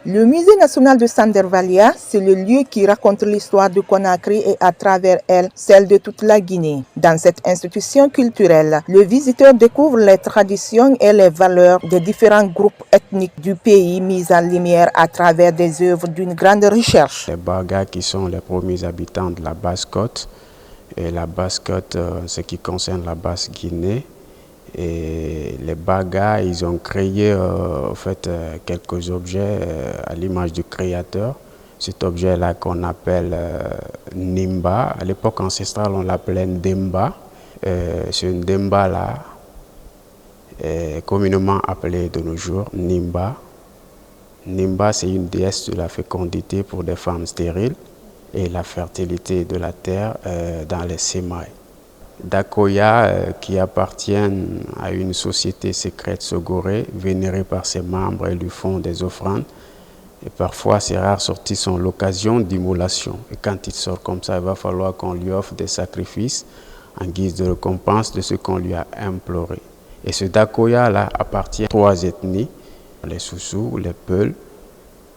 Le musée national de Sandervalia, c'est le lieu qui raconte l'histoire de Conakry et à travers elle, celle de toute la Guinée. Dans cette institution culturelle, le visiteur découvre les traditions et les valeurs des différents groupes ethniques du pays mis en lumière à travers des œuvres d'une grande recherche. Les Baga qui sont les premiers habitants de la Basse-Côte, et la Basse-Côte, ce qui concerne la Basse-Guinée. Et les Baga, ils ont créé quelques objets à l'image du créateur. Cet objet-là qu'on appelle Nimba, à l'époque ancestrale on l'appelait Ndemba. Ce Ndemba-là est communément appelé de nos jours Nimba. Nimba, c'est une déesse de la fécondité pour des femmes stériles et la fertilité de la terre dans les sémailles. Dakoya, qui appartiennent à une société secrète sogorée, vénérée par ses membres et lui font des offrandes. Et parfois, ces rares sorties sont l'occasion d'immolation. Et quand il sort comme ça, il va falloir qu'on lui offre des sacrifices en guise de récompense de ce qu'on lui a imploré. Et ce Dakoya-là appartient à 3 ethnies, les Soussous, les Peuls,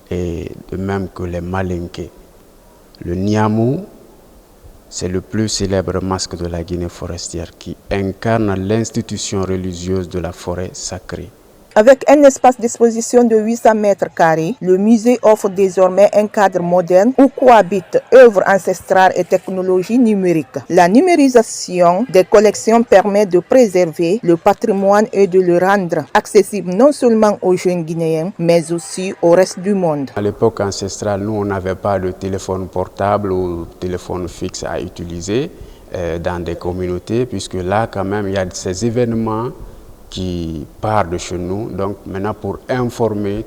et de même que les Malinké. Le Niamou, c'est le plus célèbre masque de la Guinée forestière qui incarne l'institution religieuse de la forêt sacrée. Avec un espace d'exposition de 800 mètres carrés, le musée offre désormais un cadre moderne où cohabitent œuvres ancestrales et technologies numériques. La numérisation des collections permet de préserver le patrimoine et de le rendre accessible non seulement aux jeunes Guinéens, mais aussi au reste du monde. À l'époque ancestrale, nous, on n'avait pas de téléphone portable ou téléphone fixe à utiliser dans des communautés, puisque là, quand même, il y a ces événements qui part de chez nous. Donc maintenant, pour informer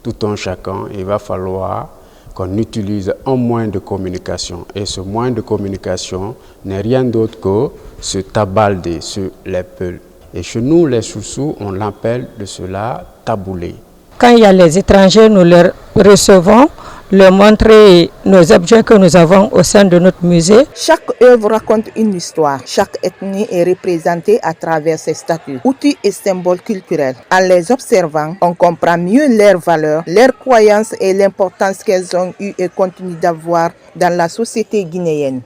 tout un chacun, il va falloir qu'on utilise un moyen de communication. Et ce moyen de communication n'est rien d'autre que ce tabalde sur les Peuls. Et chez nous, les Soussous, on l'appelle de cela taboulé. Quand il y a les étrangers, nous les recevons, leur montrer nos objets que nous avons au sein de notre musée. Chaque œuvre raconte une histoire. Chaque ethnie est représentée à travers ses statues, outils et symboles culturels. En les observant, on comprend mieux leurs valeurs, leurs croyances et l'importance qu'elles ont eue et continuent d'avoir dans la société guinéenne.